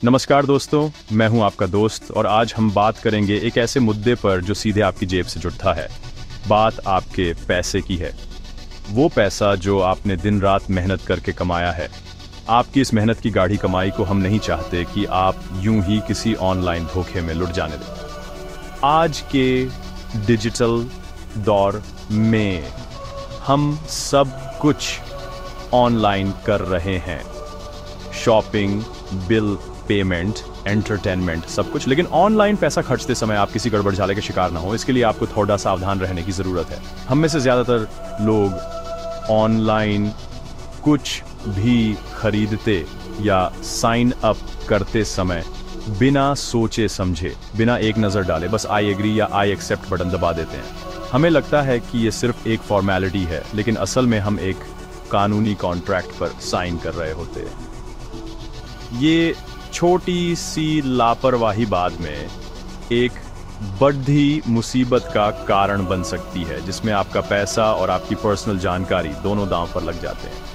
नमस्कार दोस्तों, मैं हूं आपका दोस्त और आज हम बात करेंगे एक ऐसे मुद्दे पर जो सीधे आपकी जेब से जुड़ता है। बात आपके पैसे की है। वो पैसा जो आपने दिन रात मेहनत करके कमाया है। आपकी इस मेहनत की गाढ़ी कमाई को हम नहीं चाहते कि आप यूं ही किसी ऑनलाइन धोखे में लुट जाने दें। आज के डिजिटल दौर में हम सब कुछ ऑनलाइन कर रहे हैं। शॉपिंग, बिल पेमेंट, एंटरटेनमेंट, सब कुछ। लेकिन ऑनलाइन पैसा खर्चते समय आप किसी गड़बड़झाले के शिकार ना हो, इसके लिए आपको थोड़ा सावधान रहने की ज़रूरत है। हम में से ज़्यादातर लोग ऑनलाइन कुछ भी खरीदते या साइन अप करते समय बिना सोचे समझे, बिना एक नज़र डाले बस आई एग्री या आई एक्सेप्ट बटन दबा देते हैं। हमें लगता है कि ये सिर्फ एक फॉर्मेलिटी है, लेकिन असल में हम एक कानूनी कॉन्ट्रैक्ट पर साइन कर रहे होते हैं। ये छोटी सी लापरवाही बाद में एक बड़ी मुसीबत का कारण बन सकती है, जिसमें आपका पैसा और आपकी पर्सनल जानकारी दोनों दांव पर लग जाते हैं।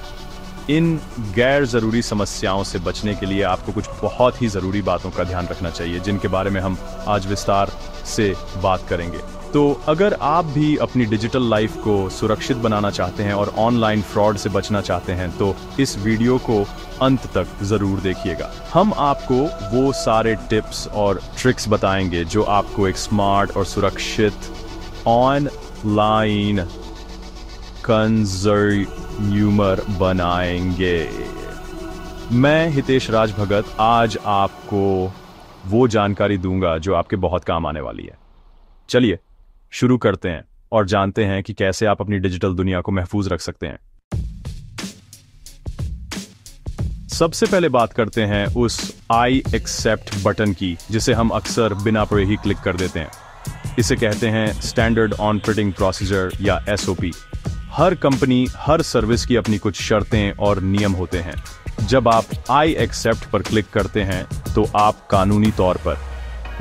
इन गैर ज़रूरी समस्याओं से बचने के लिए आपको कुछ बहुत ही ज़रूरी बातों का ध्यान रखना चाहिए, जिनके बारे में हम आज विस्तार से बात करेंगे। तो अगर आप भी अपनी डिजिटल लाइफ को सुरक्षित बनाना चाहते हैं और ऑनलाइन फ्रॉड से बचना चाहते हैं, तो इस वीडियो को अंत तक ज़रूर देखिएगा। हम आपको वो सारे टिप्स और ट्रिक्स बताएंगे जो आपको एक स्मार्ट और सुरक्षित ऑनलाइन कंज्यूमर बनाएंगे। मैं हितेश राज भगत आज आपको वो जानकारी दूंगा जो आपके बहुत काम आने वाली है। चलिए शुरू करते हैं और जानते हैं कि कैसे आप अपनी डिजिटल दुनिया को महफूज रख सकते हैं। सबसे पहले बात करते हैं उस आई एक्सेप्ट बटन की, जिसे हम अक्सर बिना पढ़े ही क्लिक कर देते हैं। इसे कहते हैं स्टैंडर्ड ऑपरेटिंग प्रोसीजर या SOP। हर कंपनी, हर सर्विस की अपनी कुछ शर्तें और नियम होते हैं। जब आप आई एक्सेप्ट पर क्लिक करते हैं तो आप कानूनी तौर पर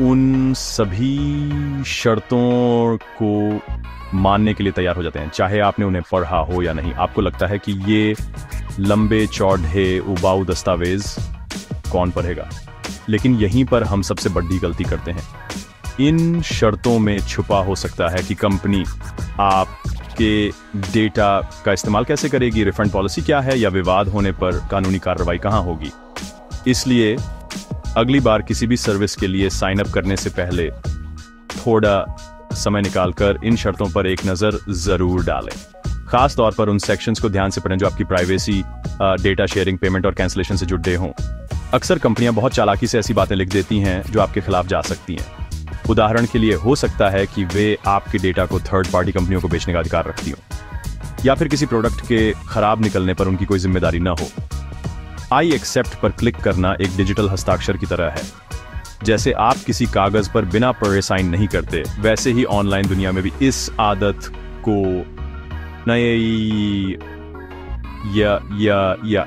उन सभी शर्तों को मानने के लिए तैयार हो जाते हैं, चाहे आपने उन्हें पढ़ा हो या नहीं। आपको लगता है कि ये लंबे चौड़े उबाऊ दस्तावेज कौन पढ़ेगा, लेकिन यहीं पर हम सबसे बड़ी गलती करते हैं। इन शर्तों में छुपा हो सकता है कि कंपनी आपके डेटा का इस्तेमाल कैसे करेगी, रिफंड पॉलिसी क्या है, या विवाद होने पर कानूनी कार्रवाई कहां होगी। इसलिए अगली बार किसी भी सर्विस के लिए साइन अप करने से पहले थोड़ा समय निकालकर इन शर्तों पर एक नज़र ज़रूर डालें। खास तौर पर उन सेक्शंस को ध्यान से पढ़ें जो आपकी प्राइवेसी, डेटा शेयरिंग, पेमेंट और कैंसिलेशन से जुड़े हों। अक्सर कंपनियां बहुत चालाकी से ऐसी बातें लिख देती हैं जो आपके खिलाफ जा सकती हैं। उदाहरण के लिए हो सकता है कि वे आपके डेटा को थर्ड पार्टी कंपनियों को बेचने का अधिकार रखती हों, या फिर किसी प्रोडक्ट के खराब निकलने पर उनकी कोई जिम्मेदारी न हो। आई एक्सेप्ट पर क्लिक करना एक डिजिटल हस्ताक्षर की तरह है। जैसे आप किसी कागज पर बिना पढ़े साइन नहीं करते, वैसे ही ऑनलाइन दुनिया में भी इस आदत को नई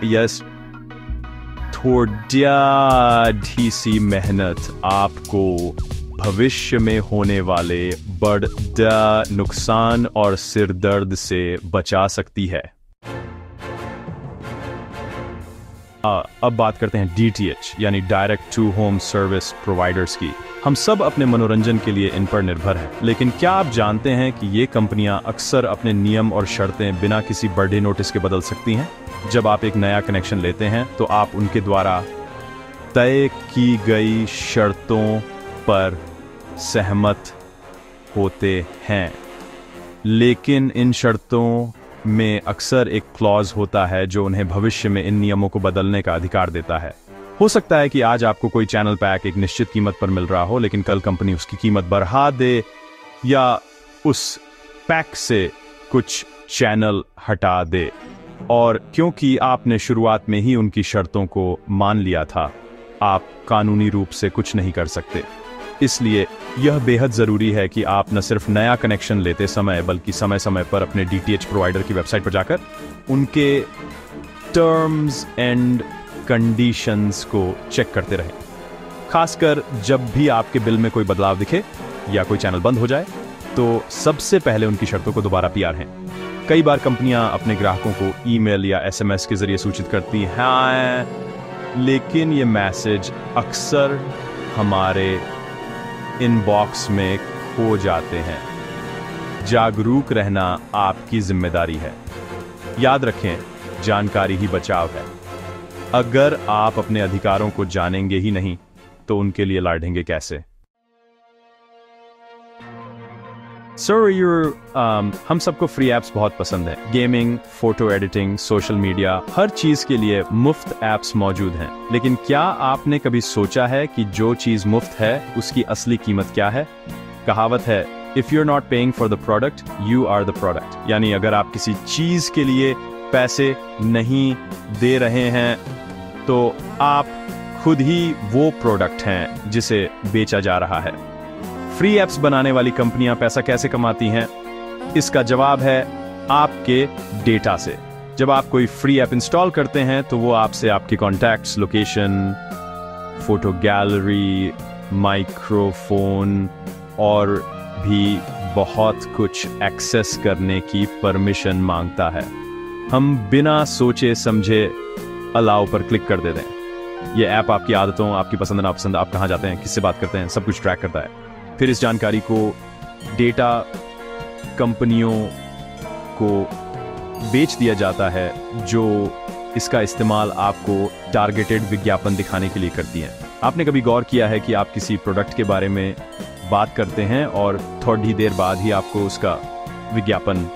यस थोड़ी सी मेहनत आपको भविष्य में होने वाले बड़ा नुकसान और सिरदर्द से बचा सकती है। अब बात करते हैं DTH यानी direct to home service providers की। हम सब अपने मनोरंजन के लिए इन पर निर्भर हैं, लेकिन क्या आप जानते हैं कि ये कंपनियां अक्सर अपने नियम और शर्तें बिना किसी बड़े नोटिस के बदल सकती हैं। जब आप एक नया कनेक्शन लेते हैं तो आप उनके द्वारा तय की गई शर्तों पर सहमत होते हैं, लेकिन इन शर्तों में अक्सर एक क्लॉज होता है जो उन्हें भविष्य में इन नियमों को बदलने का अधिकार देता है। हो सकता है कि आज आपको कोई चैनल पैक एक निश्चित कीमत पर मिल रहा हो, लेकिन कल कंपनी उसकी कीमत बढ़ा दे या उस पैक से कुछ चैनल हटा दे। और क्योंकि आपने शुरुआत में ही उनकी शर्तों को मान लिया था, आप कानूनी रूप से कुछ नहीं कर सकते। इसलिए यह बेहद ज़रूरी है कि आप न सिर्फ नया कनेक्शन लेते समय, बल्कि समय समय पर अपने DTH प्रोवाइडर की वेबसाइट पर जाकर उनके टर्म्स एंड कंडीशंस को चेक करते रहें। खासकर जब भी आपके बिल में कोई बदलाव दिखे या कोई चैनल बंद हो जाए, तो सबसे पहले उनकी शर्तों को दोबारा PR हैं। कई बार कंपनियां अपने ग्राहकों को ईमेल या SMS के जरिए सूचित करती हैं लेकिन ये मैसेज अक्सर हमारे इनबॉक्स में खो जाते हैं। जागरूक रहना आपकी जिम्मेदारी है। याद रखें, जानकारी ही बचाव है। अगर आप अपने अधिकारों को जानेंगे ही नहीं तो उनके लिए लड़ेंगे कैसे? हम सबको फ्री ऐप्स बहुत पसंद है। Gaming, photo editing, social media, हर चीज के लिए मुफ्त ऐप्स मौजूद हैं। लेकिन क्या आपने कभी सोचा है कि जो चीज मुफ्त है उसकी असली कीमत क्या है? कहावत है, if you are not paying for the product, you are the product. यानी अगर आप किसी चीज के लिए पैसे नहीं दे रहे हैं तो आप खुद ही वो प्रोडक्ट हैं जिसे बेचा जा रहा है। फ्री ऐप्स बनाने वाली कंपनियां पैसा कैसे कमाती हैं? इसका जवाब है आपके डेटा से। जब आप कोई फ्री ऐप इंस्टॉल करते हैं तो वो आपसे आपके contacts, location, photo gallery, microphone और भी बहुत कुछ एक्सेस करने की परमिशन मांगता है। हम बिना सोचे समझे अलाउ पर क्लिक कर देते हैं। ये ऐप आपकी आदतों, आपकी पसंद नापसंद, आप कहाँ जाते हैं, किससे बात करते हैं, सब कुछ ट्रैक करता है। फिर इस जानकारी को डेटा कंपनियों को बेच दिया जाता है जो इसका इस्तेमाल आपको टारगेटेड विज्ञापन दिखाने के लिए करती हैं। आपने कभी गौर किया है कि आप किसी प्रोडक्ट के बारे में बात करते हैं और थोड़ी देर बाद ही आपको उसका विज्ञापन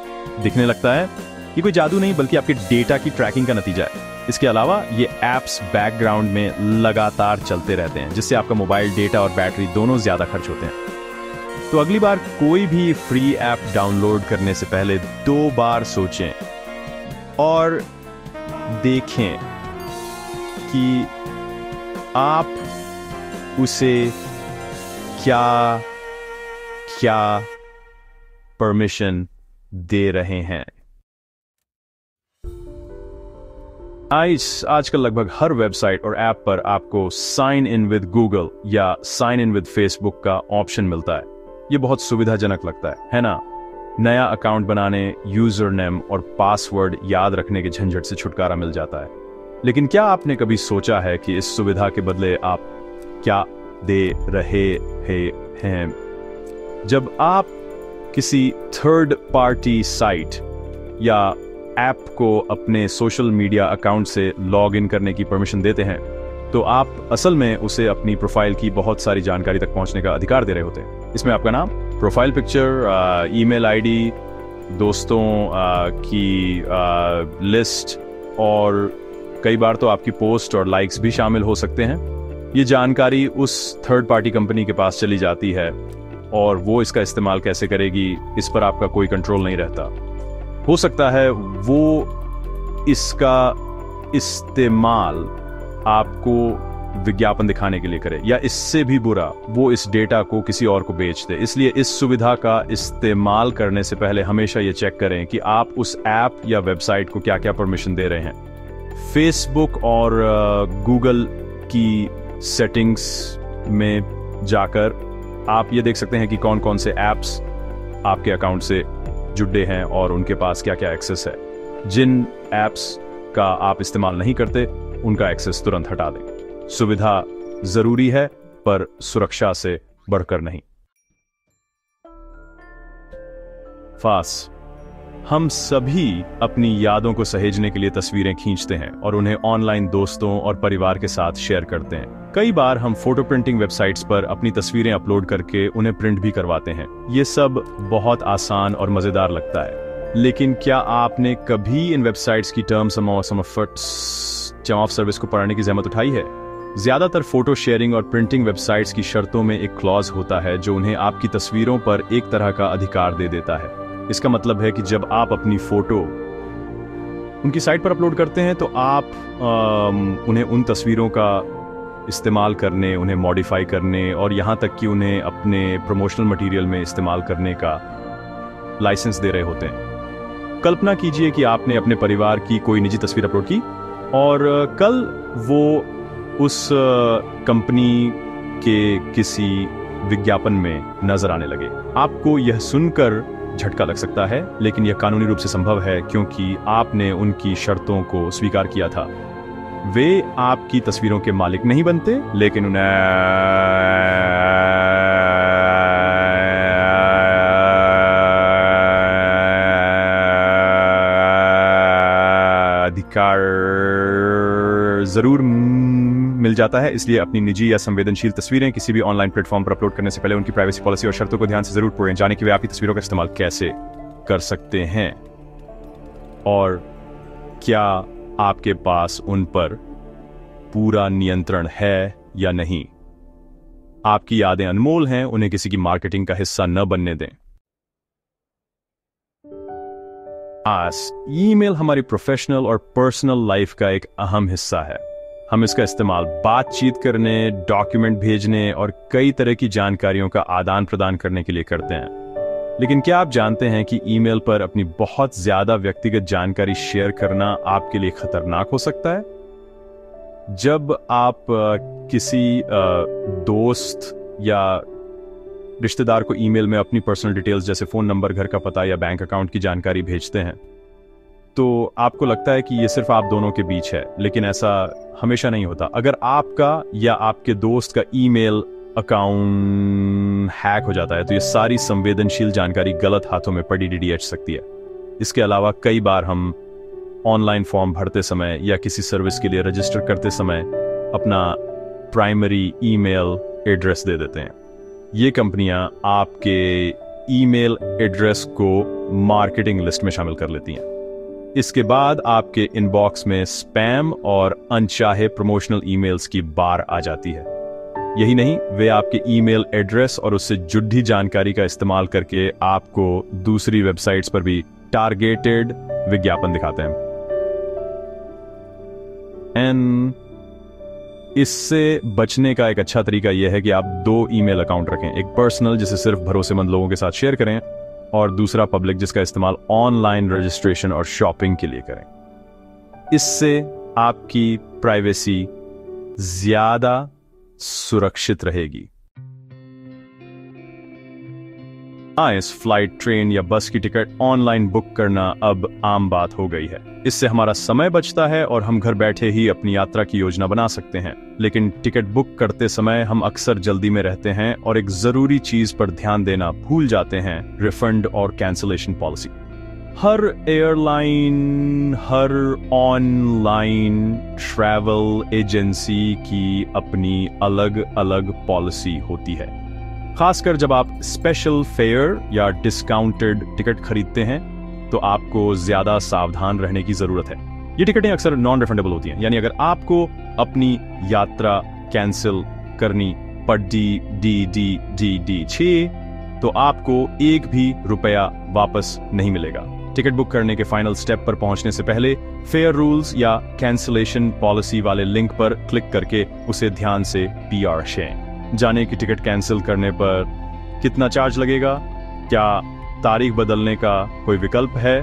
दिखने लगता है? ये कोई जादू नहीं बल्कि आपके डेटा की ट्रैकिंग का नतीजा है। इसके अलावा ये ऐप्स बैकग्राउंड में लगातार चलते रहते हैं, जिससे आपका मोबाइल डेटा और बैटरी दोनों ज्यादा खर्च होते हैं। तो अगली बार कोई भी फ्री ऐप डाउनलोड करने से पहले 2 बार सोचें और देखें कि आप उसे क्या क्या परमिशन दे रहे हैं। आजकल लगभग हर वेबसाइट और ऐप पर आपको साइन इन विद गूगल या साइन इन विद फेसबुक का ऑप्शन मिलता है। ये बहुत सुविधाजनक लगता है ना? नया अकाउंट बनाने, यूजर नेम और पासवर्ड याद रखने के झंझट से छुटकारा मिल जाता है। लेकिन क्या आपने कभी सोचा है कि इस सुविधा के बदले आप क्या दे रहे हैं? जब आप किसी थर्ड पार्टी साइट या ऐप को अपने सोशल मीडिया अकाउंट से लॉग इन करने की परमिशन देते हैं तो आप असल में उसे अपनी प्रोफाइल की बहुत सारी जानकारी तक पहुंचने का अधिकार दे रहे होते हैं। इसमें आपका नाम, प्रोफाइल पिक्चर, ईमेल आईडी, दोस्तों की लिस्ट और कई बार तो आपकी पोस्ट और लाइक्स भी शामिल हो सकते हैं। ये जानकारी उस थर्ड पार्टी कंपनी के पास चली जाती है और वो इसका इस्तेमाल कैसे करेगी इस पर आपका कोई कंट्रोल नहीं रहता। हो सकता है वो इसका इस्तेमाल आपको विज्ञापन दिखाने के लिए करे, या इससे भी बुरा वो इस डेटा को किसी और को बेच दे। इसलिए इस सुविधा का इस्तेमाल करने से पहले हमेशा ये चेक करें कि आप उस ऐप या वेबसाइट को क्या क्या परमिशन दे रहे हैं। फेसबुक और गूगल की सेटिंग्स में जाकर आप ये देख सकते हैं कि कौन कौन से ऐप्स आपके अकाउंट से जुड़े हैं और उनके पास क्या क्या एक्सेस है। जिन ऐप्स का आप इस्तेमाल नहीं करते उनका एक्सेस तुरंत हटा दें। सुविधा जरूरी है पर सुरक्षा से बढ़कर नहीं। फास, हम सभी अपनी यादों को सहेजने के लिए तस्वीरें खींचते हैं और उन्हें ऑनलाइन दोस्तों और परिवार के साथ शेयर करते हैं। कई बार हम फोटो प्रिंटिंग वेबसाइट्स पर अपनी तस्वीरें अपलोड करके उन्हें प्रिंट भी करवाते हैं। ये सब बहुत आसान और मजेदार लगता है, लेकिन क्या आपने कभी इन वेबसाइट्स की टर्म्स ऑफ सर्विस को पढ़ने की जहमत उठाई है? ज्यादातर फोटो शेयरिंग और प्रिंटिंग वेबसाइट्स की शर्तों में एक क्लॉज होता है जो उन्हें आपकी तस्वीरों पर एक तरह का अधिकार दे देता है। इसका मतलब है कि जब आप अपनी फोटो उनकी साइट पर अपलोड करते हैं तो आप उन्हें उन तस्वीरों का इस्तेमाल करने, उन्हें मॉडिफाई करने और यहाँ तक कि उन्हें अपने प्रमोशनल मटेरियल में इस्तेमाल करने का लाइसेंस दे रहे होते हैं। कल्पना कीजिए कि आपने अपने परिवार की कोई निजी तस्वीर अपलोड की और कल वो उस कंपनी के किसी विज्ञापन में नजर आने लगे। आपको यह सुनकर झटका लग सकता है, लेकिन यह कानूनी रूप से संभव है क्योंकि आपने उनकी शर्तों को स्वीकार किया था। वे आपकी तस्वीरों के मालिक नहीं बनते, लेकिन उन्हें अधिकार जरूर मिल जाता है। इसलिए अपनी निजी या संवेदनशील तस्वीरें किसी भी ऑनलाइन प्लेटफॉर्म पर अपलोड करने से पहले उनकी प्राइवेसी पॉलिसी और शर्तों को ध्यान से जरूर पढ़ें, जाने कि वे आपकी तस्वीरों का इस्तेमाल कैसे कर सकते हैं और क्या आपके पास उन पर पूरा नियंत्रण है या नहीं। आपकी यादें अनमोल हैं, उन्हें किसी की मार्केटिंग का हिस्सा न बनने दें। ईमेल हमारी प्रोफेशनल और पर्सनल लाइफ का एक अहम हिस्सा है। हम इसका इस्तेमाल बातचीत करने, डॉक्यूमेंट भेजने और कई तरह की जानकारियों का आदान प्रदान करने के लिए करते हैं। लेकिन क्या आप जानते हैं कि ईमेल पर अपनी बहुत ज्यादा व्यक्तिगत जानकारी शेयर करना आपके लिए खतरनाक हो सकता है? जब आप किसी दोस्त या रिश्तेदार को ईमेल में अपनी पर्सनल डिटेल्स जैसे फोन नंबर, घर का पता या बैंक अकाउंट की जानकारी भेजते हैं, तो आपको लगता है कि ये सिर्फ आप दोनों के बीच है, लेकिन ऐसा हमेशा नहीं होता। अगर आपका या आपके दोस्त का ईमेल अकाउंट हैक हो जाता है तो ये सारी संवेदनशील जानकारी गलत हाथों में पड़ी DDH सकती है। इसके अलावा कई बार हम ऑनलाइन फॉर्म भरते समय या किसी सर्विस के लिए रजिस्टर करते समय अपना प्राइमरी ईमेल एड्रेस दे देते हैं। ये कंपनियां आपके ईमेल एड्रेस को मार्केटिंग लिस्ट में शामिल कर लेती हैं। इसके बाद आपके इनबॉक्स में स्पैम और अनचाहे प्रमोशनल ईमेल्स की बार आ जाती है। यही नहीं, वे आपके ईमेल एड्रेस और उससे जुड़ी जानकारी का इस्तेमाल करके आपको दूसरी वेबसाइट्स पर भी टारगेटेड विज्ञापन दिखाते हैं। इससे बचने का एक अच्छा तरीका यह है कि आप 2 ईमेल अकाउंट रखें, एक पर्सनल जिसे सिर्फ भरोसेमंद लोगों के साथ शेयर करें और दूसरा पब्लिक जिसका इस्तेमाल ऑनलाइन रजिस्ट्रेशन और शॉपिंग के लिए करें। इससे आपकी प्राइवेसी ज्यादा सुरक्षित रहेगी। इस फ्लाइट, ट्रेन या बस की टिकट ऑनलाइन बुक करना अब आम बात हो गई है। इससे हमारा समय बचता है और हम घर बैठे ही अपनी यात्रा की योजना बना सकते हैं। लेकिन टिकट बुक करते समय हम अक्सर जल्दी में रहते हैं और एक जरूरी चीज पर ध्यान देना भूल जाते हैं, रिफंड और कैंसिलेशन पॉलिसी। हर एयरलाइन, हर ऑनलाइन ट्रैवल एजेंसी की अपनी अलग अलग पॉलिसी होती है। खासकर जब आप स्पेशल फेयर या डिस्काउंटेड टिकट खरीदते हैं तो आपको ज्यादा सावधान रहने की जरूरत है। ये टिकटें अक्सर नॉन रिफंडेबल होती हैं, यानी अगर आपको अपनी यात्रा कैंसिल करनी पड़ी 6 तो आपको एक भी रुपया वापस नहीं मिलेगा। टिकट बुक करने के फाइनल स्टेप पर पहुंचने से पहले फेयर रूल्स या कैंसिलेशन पॉलिसी वाले लिंक पर क्लिक करके उसे ध्यान से PR जाने की टिकट कैंसिल करने पर कितना चार्ज लगेगा, क्या तारीख बदलने का कोई विकल्प है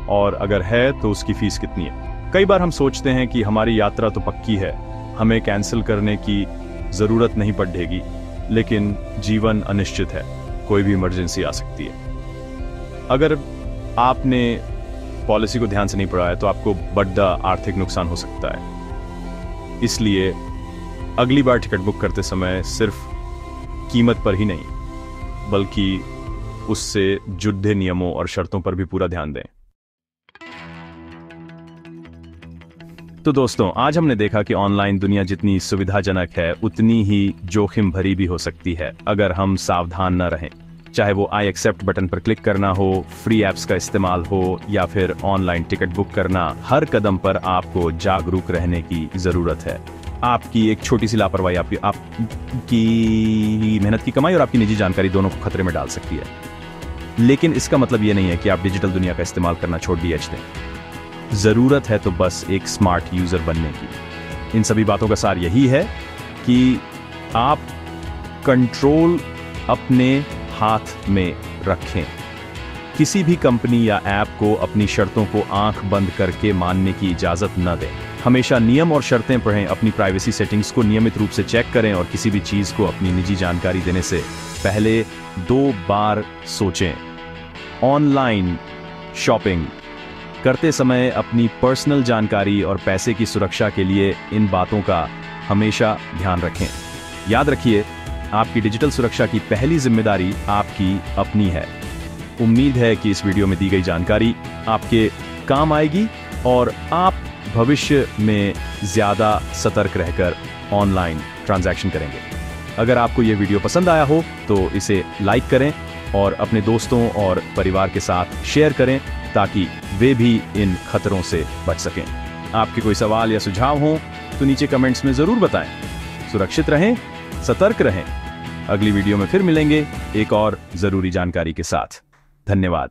और अगर है तो उसकी फीस कितनी है। कई बार हम सोचते हैं कि हमारी यात्रा तो पक्की है, हमें कैंसिल करने की जरूरत नहीं पड़ेगी, लेकिन जीवन अनिश्चित है, कोई भी इमरजेंसी आ सकती है। अगर आपने पॉलिसी को ध्यान से नहीं पढ़ा है तो आपको बड़ा आर्थिक नुकसान हो सकता है। इसलिए अगली बार टिकट बुक करते समय सिर्फ कीमत पर ही नहीं बल्कि उससे जुड़े नियमों और शर्तों पर भी पूरा ध्यान दें। तो दोस्तों, आज हमने देखा कि ऑनलाइन दुनिया जितनी सुविधाजनक है उतनी ही जोखिम भरी भी हो सकती है अगर हम सावधान न रहें। चाहे वो आई एक्सेप्ट बटन पर क्लिक करना हो, फ्री एप्स का इस्तेमाल हो या फिर ऑनलाइन टिकट बुक करना, हर कदम पर आपको जागरूक रहने की जरूरत है। आपकी एक छोटी सी लापरवाही आपकी मेहनत की कमाई और आपकी निजी जानकारी दोनों को खतरे में डाल सकती है। लेकिन इसका मतलब ये नहीं है कि आप डिजिटल दुनिया का इस्तेमाल करना छोड़ दिए दें। जरूरत है तो बस एक स्मार्ट यूजर बनने की। इन सभी बातों का सार यही है कि आप कंट्रोल अपने हाथ में रखें। किसी भी कंपनी या ऐप को अपनी शर्तों को आंख बंद करके मानने की इजाजत न दें। हमेशा नियम और शर्तें पढ़ें, अपनी प्राइवेसी सेटिंग्स को नियमित रूप से चेक करें और किसी भी चीज को अपनी निजी जानकारी देने से पहले 2 बार सोचें। ऑनलाइन शॉपिंग करते समय अपनी पर्सनल जानकारी और पैसे की सुरक्षा के लिए इन बातों का हमेशा ध्यान रखें। याद रखिए, आपकी डिजिटल सुरक्षा की पहली जिम्मेदारी आपकी अपनी है। उम्मीद है कि इस वीडियो में दी गई जानकारी आपके काम आएगी और आप भविष्य में ज़्यादा सतर्क रहकर ऑनलाइन ट्रांजैक्शन करेंगे। अगर आपको यह वीडियो पसंद आया हो तो इसे लाइक करें और अपने दोस्तों और परिवार के साथ शेयर करें ताकि वे भी इन खतरों से बच सकें। आपके कोई सवाल या सुझाव हो तो नीचे कमेंट्स में ज़रूर बताएं। सुरक्षित रहें, सतर्क रहें। अगली वीडियो में फिर मिलेंगे एक और ज़रूरी जानकारी के साथ। धन्यवाद।